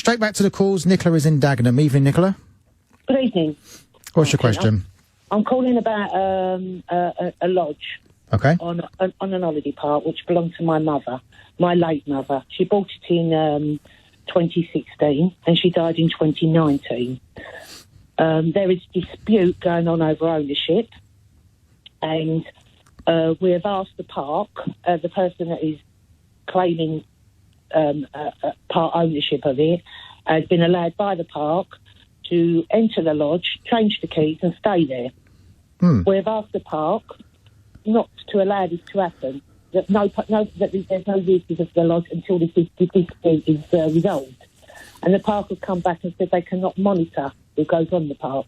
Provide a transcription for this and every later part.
straight back to the calls. Nicola is in Dagenham. Evening, Nicola. Good evening. What's your question? I'm calling about a lodge. Okay. On an holiday park which belonged to my mother, my late mother. She bought it in 2016 and she died in 2019. There is dispute going on over ownership, and we have asked the park, the person that is claiming part ownership of it, has been allowed by the park to enter the lodge, change the keys and stay there. We have asked the park not to allow this to happen, that there's no uses of the lodge until this dispute is resolved. And the park have come back and said they cannot monitor who goes on the park.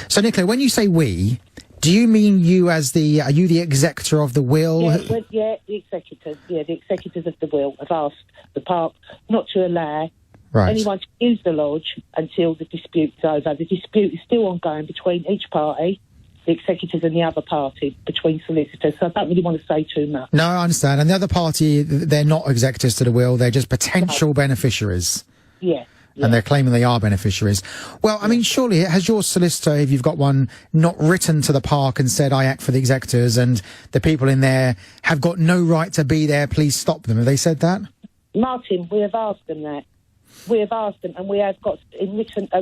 So, Nicola, when you say we, do you mean you as are you the executor of the will? Yeah, the executors. Yeah, the executors of the will have asked the park not to allow anyone to use the lodge until the dispute is over. The dispute is still ongoing between each party, the executors and the other party, between solicitors, so I don't really want to say too much. No, I understand. And the other party, they're not executors to the will, they're just potential beneficiaries. Yeah. And they're claiming they are beneficiaries. Well, I mean, surely, has your solicitor, if you've got one, not written to the park and said, I act for the executors and the people in there have got no right to be there, please stop them? Have they said that? Martin, we have asked them that. We have asked them, and we have got a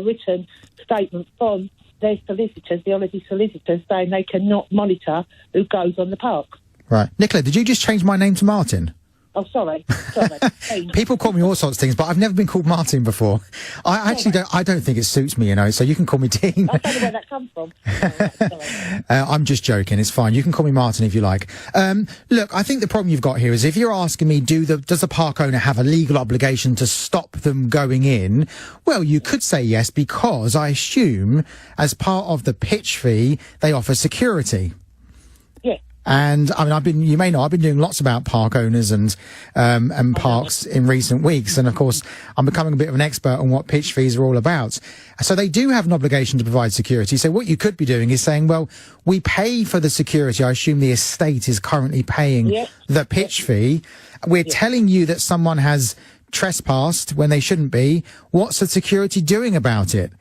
written statement from their solicitors, the holiday solicitors, saying they cannot monitor who goes on the park. Right. Nicola, did you just change my name to Martin? Oh, sorry. People call me all sorts of things, but I've never been called Martin before. I actually don't think it suits me, so you can call me Dean. I don't know where that comes from. I'm just joking. It's fine. You can call me Martin if you like. Look, I think the problem you've got here is if you're asking me, does the park owner have a legal obligation to stop them going in? Well, you could say yes, because I assume as part of the pitch fee, they offer security. And I mean, you may know, I've been doing lots about park owners and parks in recent weeks. And of course, I'm becoming a bit of an expert on what pitch fees are all about. So they do have an obligation to provide security. So what you could be doing is saying, well, we pay for the security. I assume the estate is currently paying the pitch fee. We're telling you that someone has trespassed when they shouldn't be. What's the security doing about it?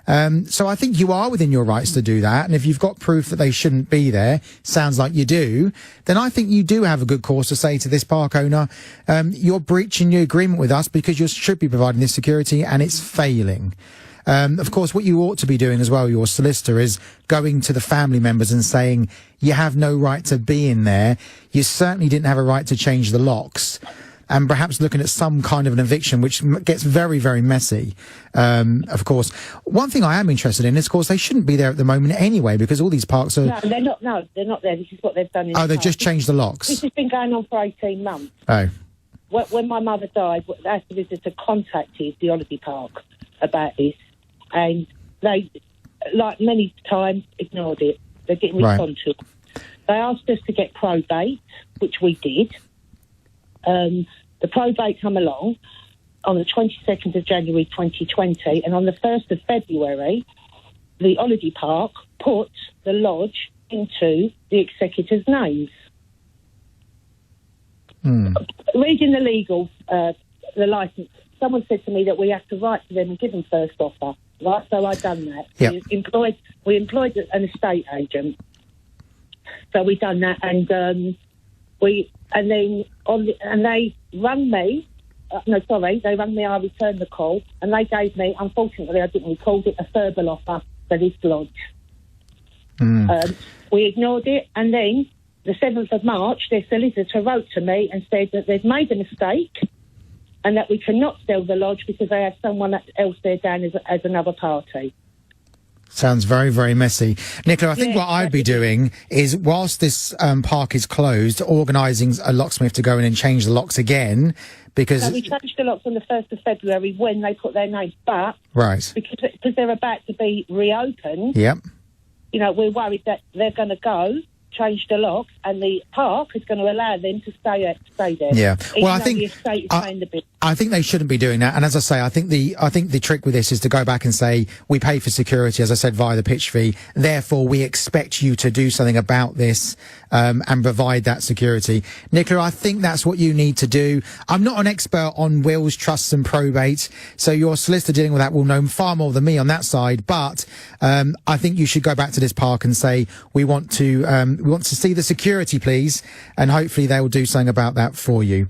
So I think you are within your rights to do that. And if you've got proof that they shouldn't be there, sounds like you do, then I think you do have a good cause to say to this park owner, you're breaching your agreement with us because you should be providing this security and it's failing. Of course, what you ought to be doing as well, your solicitor, is going to the family members and saying, you have no right to be in there. You certainly didn't have a right to change the locks. And perhaps looking at some kind of an eviction, which gets very, very messy. Of course, one thing I am interested in is, of course, they shouldn't be there at the moment anyway, because all these parks are... No, they're not. No, they're not there. This is what they've done in the they've past. just changed the locks? This has been going on for 18 months. Oh. When my mother died, our solicitor contacted the holiday park about this, and they, like many times, ignored it. They didn't respond to it. They asked us to get probate, which we did. The probate come along on the 22nd of January 2020, and on the 1st of February, the holiday park put the lodge into the executors' names. Reading the legal, the licence, someone said to me that we have to write to them and give them first offer. Right, so I done that. Yep. We employed an estate agent. So we done that, and they rang me. They rang me. I returned the call, and they gave me. Unfortunately, I didn't record it. A verbal offer for this lodge. We ignored it, and then the 7th of March, their solicitor wrote to me and said that they've made a mistake, and that we cannot sell the lodge because they have someone else there down as another party. Sounds very, very messy. Nicola, I think what I'd be doing is, whilst this park is closed, organising a locksmith to go in and change the locks again, because... So we changed the locks on the 1st of February when they put their names, but... Right. Because they're about to be reopened, yep. We're worried that they're going to go, change the locks, and the park is going to allow them to stay there. Yeah. Well, I think... the estate is paying the bill. I think they shouldn't be doing that. And as I say, I think the trick with this is to go back and say, we pay for security, as I said, via the pitch fee. Therefore, we expect you to do something about this. and provide that security. Nicola, I think that's what you need to do. I'm not an expert on wills, trusts and probate, so your solicitor dealing with that will know far more than me on that side, but I think you should go back to this park and say, we want to see the security, please, and hopefully they will do something about that for you.